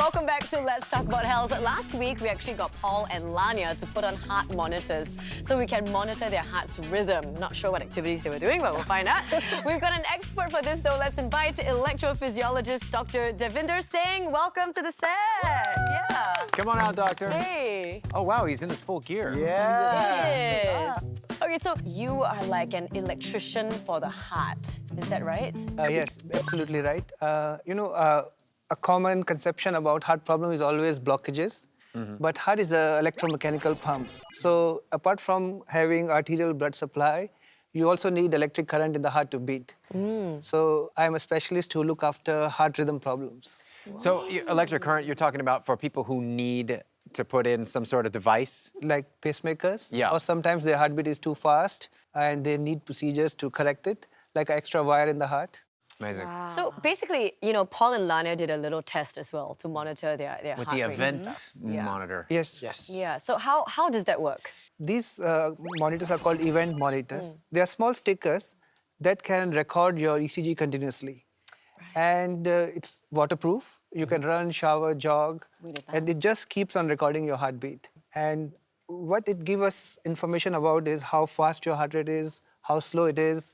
Welcome back to Let's Talk About Health. Last week, we actually got Paul and Laanya to put on heart monitors so we can monitor their heart's rhythm. Not sure what activities they were doing, but we'll find out. We've got an expert for this, though. Let's invite electrophysiologist Dr Devinder Singh. Welcome to the set. Yeah. Come on out, doctor. Hey. Oh, wow, he's in his full gear. Yes. Okay, so you are like an electrician for the heart. Is that right? Yes, absolutely right. A common conception about heart problem is always blockages. But heart is an electromechanical pump. So apart from having arterial blood supply, you also need electric current in the heart to beat. So I'm a specialist who look after heart rhythm problems. Wow. So electric current, you're talking about for people who need to put in some sort of device? Like pacemakers. Yeah. Or sometimes their heartbeat is too fast and they need procedures to correct it, like an extra wire in the heart. Amazing. Wow. So basically, Paul and Laanya did a little test as well to monitor their With heart the rate. event monitor. Yes. Yeah, so how does that work? These monitors are called event monitors. They are small stickers that can record your ECG continuously. And it's waterproof. You can run, shower, jog, and it just keeps on recording your heartbeat. And what it gives us information about is how fast your heart rate is, how slow it is,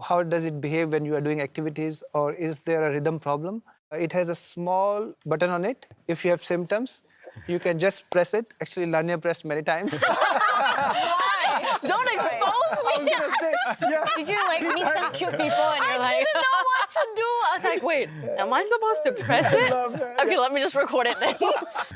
how does it behave when you are doing activities, or is there a rhythm problem? It has a small button on it. If you have symptoms, you can just press it. Actually, Laanya pressed many times. Why? Don't expose me. Did you meet some cute people and you're like, I didn't know what to do. I was like, wait, am I supposed to press it? Okay, let me just record it then.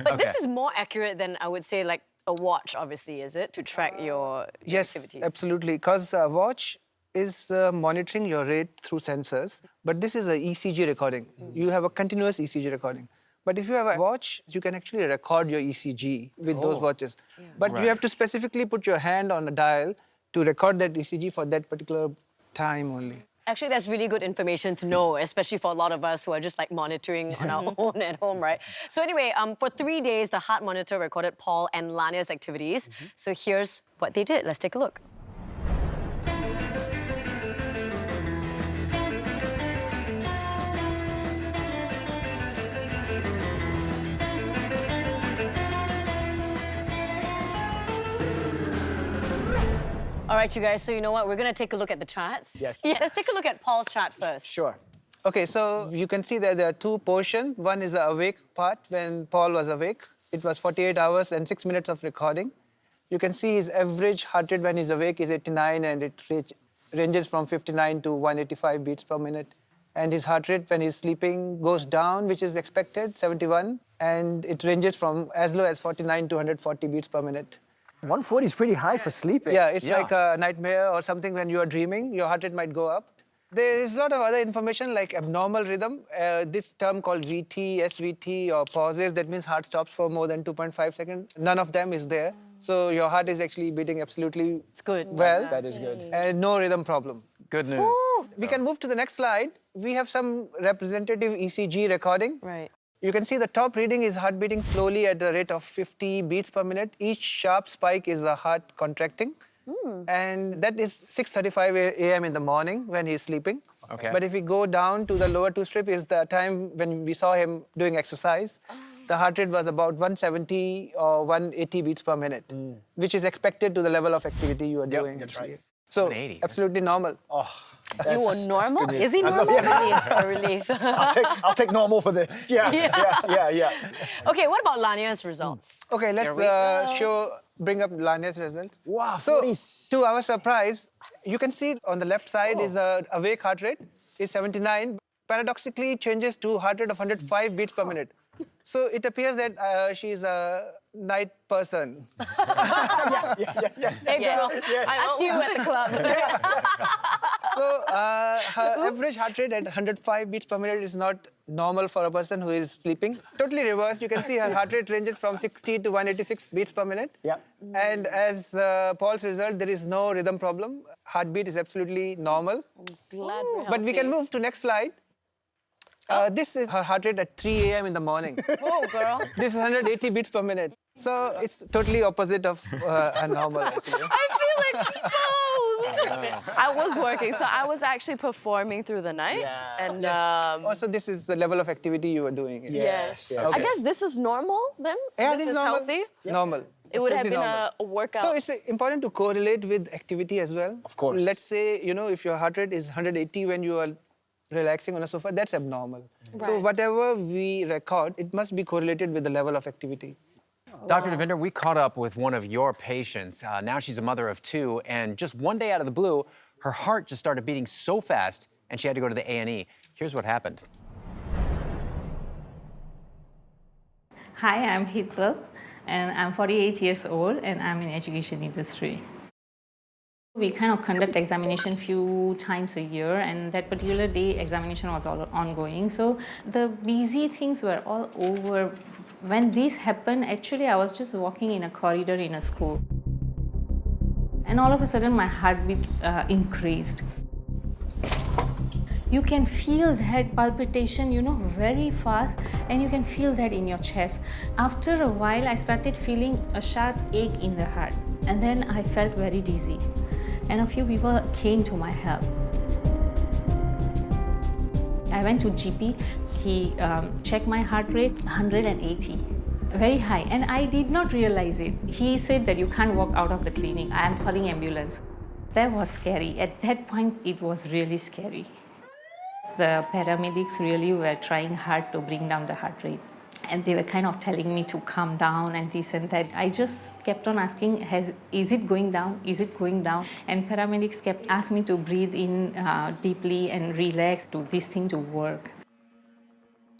But this is more accurate than I would say like a watch, obviously, is it? To track your activities. Yes, absolutely. Because a watch is monitoring your rate through sensors, but this is an ECG recording. You have a continuous ECG recording. But if you have a watch, you can actually record your ECG with those watches. Yeah. But you have to specifically put your hand on a dial to record that ECG for that particular time only. Actually, that's really good information to know, especially for a lot of us who are just like monitoring on our own at home, right? So anyway, for 3 days, the heart monitor recorded Paul and Lanya's activities. So here's what they did. Let's take a look. All right, you guys, so you know what? We're going to take a look at the charts. Yes. Yeah, let's take a look at Paul's chart first. Sure. Okay, so you can see that there are two portions. One is the awake part, when Paul was awake. It was 48 hours and 6 minutes of recording. You can see his average heart rate when he's awake is 89, and it ranges from 59 to 185 beats per minute. And his heart rate when he's sleeping goes down, which is expected, 71, and it ranges from as low as 49 to 140 beats per minute. 140 is pretty high for sleeping. Yeah, it's like a nightmare or something. When you are dreaming, your heart rate might go up. There is a lot of other information like abnormal rhythm. This term called VT, SVT, or pauses, that means heart stops for more than 2.5 seconds. None of them is there. So your heart is actually beating absolutely well. That is good. And no rhythm problem. Good news. Ooh. We can move to the next slide. We have some representative ECG recording. Right. You can see the top reading is heart beating slowly at the rate of 50 beats per minute. Each sharp spike is the heart contracting. And that is 6:35 a.m. in the morning when he's sleeping. Okay. But if we go down to the lower two strip is the time when we saw him doing exercise. The heart rate was about 170 or 180 beats per minute, which is expected to the level of activity you are doing. That's right. So 180. absolutely normal. Oh, You were normal? good news. Is he normal? A relief. I'll take normal for this. Yeah. Okay, what about Lanya's results? Okay, let's bring up Lanya's results. Wow, So, 40... to our surprise, you can see on the left side is awake heart rate is 79. Paradoxically, changes to heart rate of 105 beats per minute. So it appears that she's a night person. Hey girl, I see you at the club. So her average heart rate at 105 beats per minute is not normal for a person who is sleeping. Totally reversed. You can see her heart rate ranges from 60 to 186 beats per minute. Yeah. And as Paul's result, there is no rhythm problem. Heartbeat is absolutely normal. Glad But we can move to next slide. This is her heart rate at 3 a.m. in the morning. Whoa, girl. This is 180 beats per minute. So it's totally opposite of a normal, actually. I feel exposed. I was working, so I was actually performing through the night. Yeah. And Also, this is the level of activity you were doing. yes. Yes. I guess this is normal then? Yeah, this this is normal. healthy? Normal. It would have Absolutely been normal. a workout. So it's important to correlate with activity as well. Of course. Let's say, if your heart rate is 180 when you are relaxing on a sofa, that's abnormal. So Right. whatever we record, it must be correlated with the level of activity. Dr. Devinder, we caught up with one of your patients. Now she's a mother of 2, and just one day out of the blue, her heart just started beating so fast, and she had to go to the A&E. Here's what happened. Hi, I'm Hitler, and I'm 48 years old, and I'm in education industry. We kind of conduct examination few times a year, and that particular day examination was all ongoing. So the busy things were all over. When this happened, actually I was just walking in a corridor in a school. And all of a sudden my heartbeat increased. You can feel that palpitation, very fast, and you can feel that in your chest. After a while, I started feeling a sharp ache in the heart, and then I felt very dizzy. And a few people came to my help. I went to GP. He checked my heart rate, 180, very high, and I did not realize it. He said that you can't walk out of the clinic. I am calling ambulance. That was scary. At that point, it was really scary. The paramedics really were trying hard to bring down the heart rate. And they were kind of telling me to calm down and this and that. I just kept on asking, is it going down? Is it going down? And paramedics kept asking me to breathe in deeply and relax to this thing to work.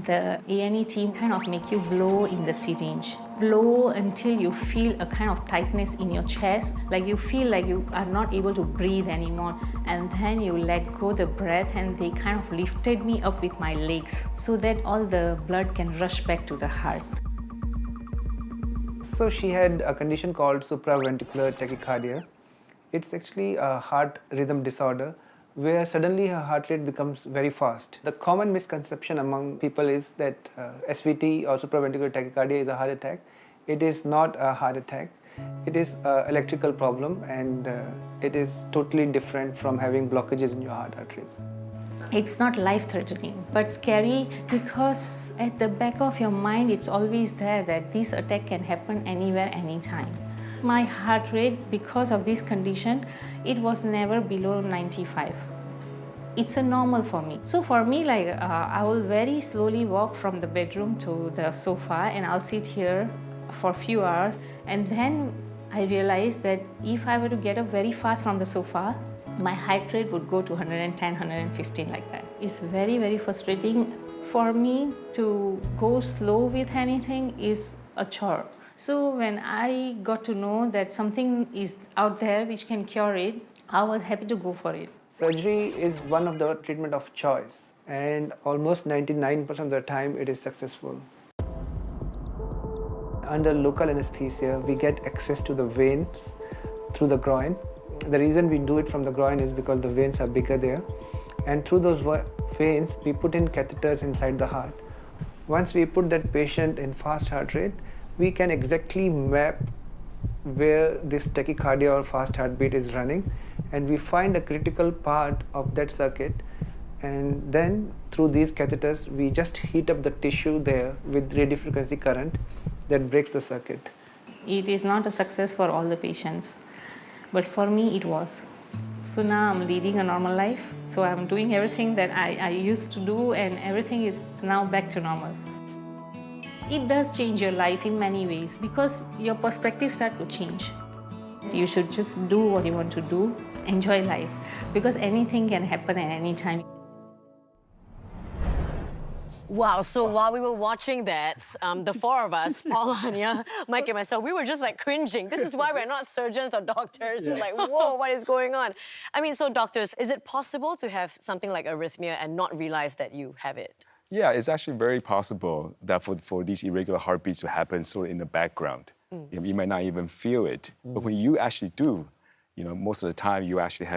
The A&E team kind of make you blow in the syringe. Blow until you feel a kind of tightness in your chest, like you feel like you are not able to breathe anymore. And then you let go the breath, and they kind of lifted me up with my legs so that all the blood can rush back to the heart. So she had a condition called supraventricular tachycardia. It's actually a heart rhythm disorder where suddenly her heart rate becomes very fast. The common misconception among people is that SVT or supraventricular tachycardia is a heart attack. It is not a heart attack. It is an electrical problem, and it is totally different from having blockages in your heart arteries. It's not life-threatening, but scary because at the back of your mind, it's always there that this attack can happen anywhere, anytime. My heart rate, because of this condition, it was never below 95. It's a normal for me. So for me, I will very slowly walk from the bedroom to the sofa, and I'll sit here for a few hours. And then I realized that if I were to get up very fast from the sofa, my heart rate would go to 110, 115 like that. It's very, very frustrating. For me to go slow with anything is a chore. So when I got to know that something is out there which can cure it, I was happy to go for it. Surgery is one of the treatment of choice, and almost 99% of the time it is successful. Under local anesthesia, we get access to the veins through the groin. The reason we do it from the groin is because the veins are bigger there, and through those veins, we put in catheters inside the heart. Once we put that patient in fast heart rate, we can exactly map where this tachycardia or fast heartbeat is running, and we find a critical part of that circuit, and then through these catheters we just heat up the tissue there with radiofrequency current that breaks the circuit. It is not a success for all the patients, but for me it was. So now I'm leading a normal life, so I'm doing everything that I used to do, and everything is now back to normal. It does change your life in many ways because your perspective starts to change. You should just do what you want to do, enjoy life, because anything can happen at any time. Wow, so while we were watching that, the four of us, Paul, Laanya, Mike, and myself, we were just like cringing. This is why we're not surgeons or doctors. We're like, whoa, what is going on? I mean, so doctors, is it possible to have something like arrhythmia and not realize that you have it? Yeah, it's actually very possible that for these irregular heartbeats to happen sort of in the background. You might not even feel it. But when you actually do, most of the time you're actually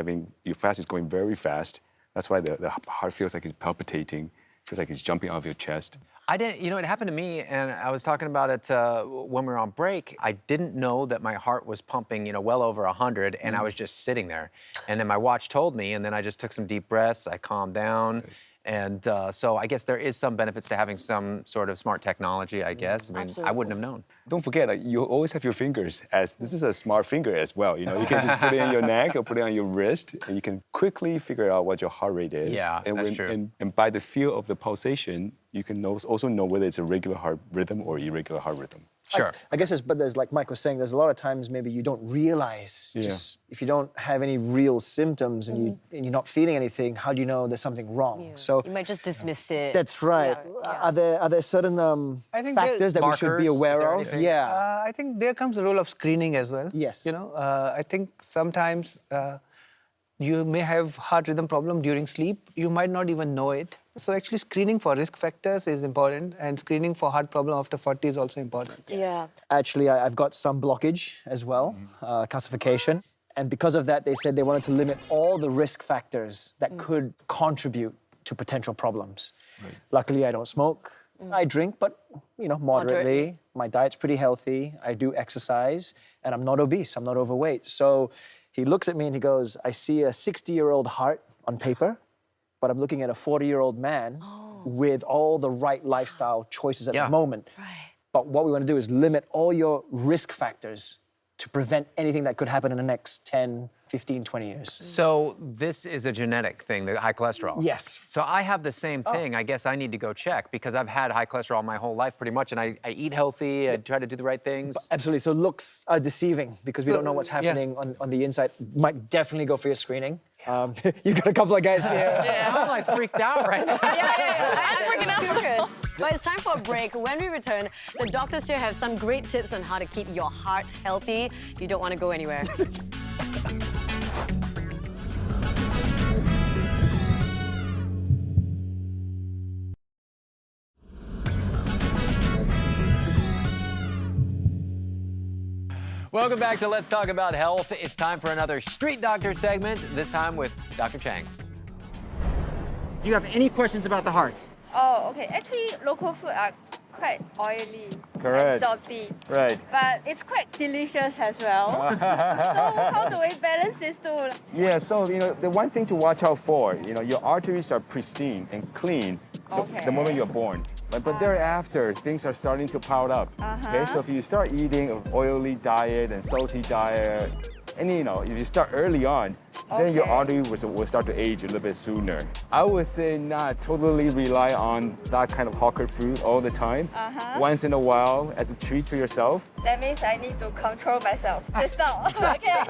your fast is going very fast. That's why the heart feels like it's palpitating, feels like it's jumping out of your chest. I didn't, it happened to me, and I was talking about it when we were on break. I didn't know that my heart was pumping, well over 100, and I was just sitting there. And then my watch told me, and then I just took some deep breaths, I calmed down. And so I guess there is some benefits to having some sort of smart technology, I guess. I mean, Absolutely. I wouldn't have known. Don't forget, you always have your fingers as this is a smart finger as well. You can just put it on your neck or put it on your wrist, and you can quickly figure out what your heart rate is. Yeah, that's true. And by the feel of the pulsation, you can also know whether it's a regular heart rhythm or irregular heart rhythm. Sure. I guess there's like Mike was saying, there's a lot of times maybe you don't realize, just if you don't have any real symptoms and you're not feeling anything, how do you know there's something wrong? Yeah. So You might just dismiss it. that's right. Yeah. Are there certain I think factors that we should be Markers, is aware there of? anything? Yeah. I think there comes the role of screening as well. Yes. I think sometimes you may have heart rhythm problem during sleep. You might not even know it. So actually screening for risk factors is important, and screening for heart problem after 40 is also important. Yeah. Actually, I've got some blockage as well, calcification. And because of that, they said they wanted to limit all the risk factors that could contribute to potential problems. Right. Luckily, I don't smoke. I drink, but moderately. My diet's pretty healthy. I do exercise, and I'm not obese. I'm not overweight. So he looks at me and he goes, I see a 60-year-old heart on paper, but I'm looking at a 40-year-old man with all the right lifestyle choices at the moment. Right. But what we want to do is limit all your risk factors to prevent anything that could happen in the next 10, 15, 20 years. So this is a genetic thing, the high cholesterol? Yes. So I have the same thing. I guess I need to go check because I've had high cholesterol my whole life pretty much, and I eat healthy, I try to do the right things. Absolutely. So looks are deceiving because we don't know what's happening on the inside. Might definitely go for your screening. You got a couple of guys here. Yeah, I'm like freaked out right now. I'm freaking out, Chris. But it's time for a break. When we return, the doctors here have some great tips on how to keep your heart healthy. You don't want to go anywhere. Welcome back to Let's Talk About Health. It's time for another Street Doctor segment, this time with Dr. Chang. Do you have any questions about the heart? Oh, okay. Actually, local food are quite oily Correct. and salty. Right. But it's quite delicious as well. So how do we balance these two? Yeah, so the one thing to watch out for, your arteries are pristine and clean the moment you're born. But thereafter, things are starting to pile up. Okay, so if you start eating an oily diet and salty diet, and if you start early on, then your artery will start to age a little bit sooner. I would say not totally rely on that kind of hawker food all the time. Once in a while, as a treat to yourself. That means I need to control myself. Sit down. Okay.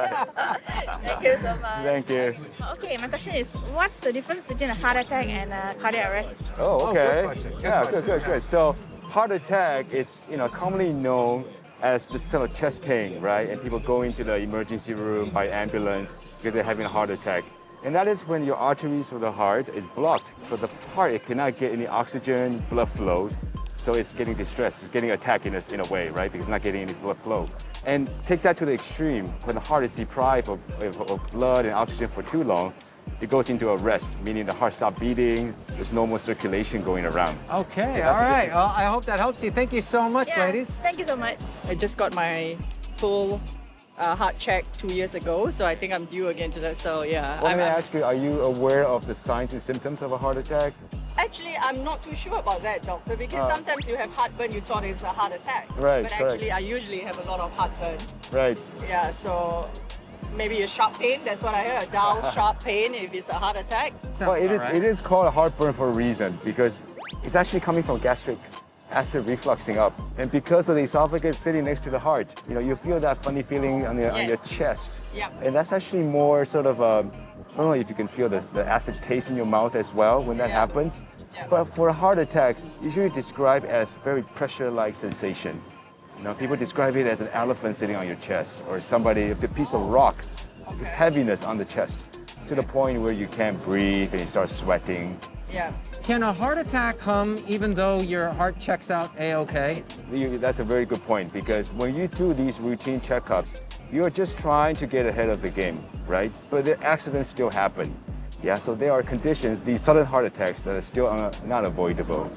Thank you so much. Thank you. Okay, my question is, what's the difference between a heart attack and a cardiac arrest? Oh, okay. good question. Good. So heart attack is commonly known as this sort of chest pain, right? And people go into the emergency room by ambulance because they're having a heart attack. And that is when your arteries for the heart is blocked. So the heart, it cannot get any oxygen, blood flow. So it's getting distressed, it's getting attacked in a way, right? Because it's not getting any blood flow. And take that to the extreme, when the heart is deprived of blood and oxygen for too long, it goes into arrest, meaning the heart stops beating, there's no more circulation going around. Okay, all right. Well, I hope that helps you. Thank you so much, ladies. Thank you so much. I just got my full heart check 2 years ago, so I think I'm due again to that. So yeah. Let me ask you, are you aware of the signs and symptoms of a heart attack? Actually, I'm not too sure about that, doctor, because sometimes you have heartburn, you thought it's a heart attack. Right, but correct. actually, I usually have a lot of heartburn. Right. Yeah, so maybe a sharp pain, that's what I heard, a dull, sharp pain if it's a heart attack. Well, it is called a heartburn for a reason, because it's actually coming from gastric acid refluxing up. And because of the esophagus sitting next to the heart, you feel that funny feeling on your chest. Yep. And that's actually more sort of, I don't know if you can feel the acid taste in your mouth as well when that happens. Yep. But for a heart attack, usually described as very pressure-like sensation. People describe it as an elephant sitting on your chest, or a piece of rock, just heaviness on the chest, to the point where you can't breathe and you start sweating. Yeah. Can a heart attack come even though your heart checks out A-okay? That's a very good point, because when you do these routine checkups, you're just trying to get ahead of the game, right? But the accidents still happen. Yeah, so there are conditions, these sudden heart attacks that are still not avoidable.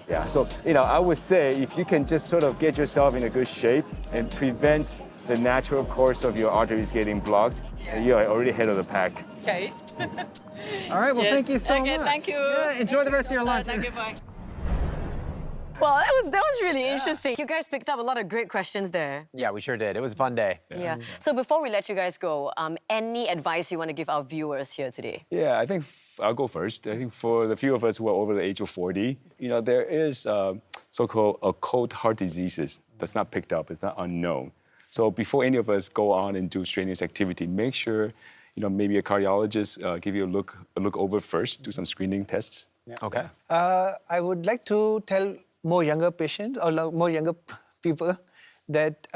Yeah, so I would say if you can just sort of get yourself in a good shape and prevent the natural course of your arteries getting blocked, you are already ahead of the pack. Okay. All right, well, Yes. thank you so Okay, much. thank you. Yeah, enjoy the rest of your lunch. Thank you, bye. Well, that was really interesting. You guys picked up a lot of great questions there. Yeah, we sure did. It was a fun day. Yeah. So before we let you guys go, any advice you want to give our viewers here today? Yeah, I think I'll go first. I think for the few of us who are over the age of 40, there is so-called occult heart diseases that's not picked up, it's not unknown. So before any of us go on and do strenuous activity, make sure, maybe a cardiologist give you a look over first, do some screening tests. Yeah. Okay. I would like to tell more younger patients or more younger people that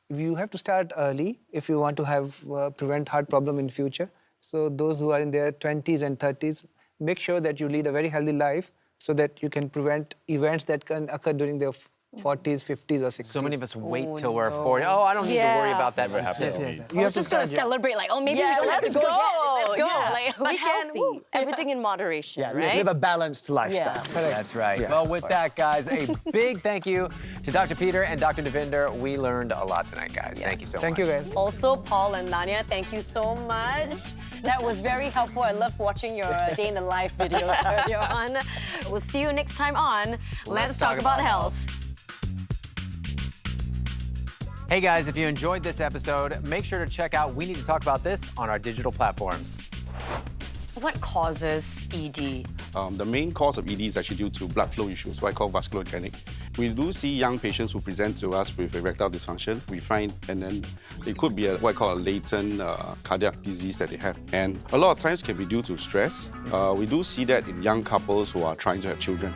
you have to start early if you want to have prevent heart problem in future. So those who are in their 20s and 30s, make sure that you lead a very healthy life so that you can prevent events that can occur during their 40s, 50s, or 60s. So many of us wait till we're 40. Oh, I don't need to worry about that. Never happened. Yes. I was just going to celebrate, like, oh, maybe we don't have to go yet. Let's go. Yeah. Like, But we can, healthy. everything in moderation, Yeah, right? live a balanced lifestyle. That's right. Yes. Well, with that, guys, a big thank you to Dr. Peter and Dr. Devinder. We learned a lot tonight, guys. Thank you so much. Thank you, guys. Also, Paul and Laanya, thank you so much. That was very helpful. I love watching your day in the life videos earlier on. We'll see you next time on Let's Talk About Health. Hey guys, if you enjoyed this episode, make sure to check out We Need to Talk About This on our digital platforms. What causes ED? The main cause of ED is actually due to blood flow issues, what I call vascular-organic. We do see young patients who present to us with erectile dysfunction. We find, and then it could be what I call a latent cardiac disease that they have. And a lot of times can be due to stress. We do see that in young couples who are trying to have children.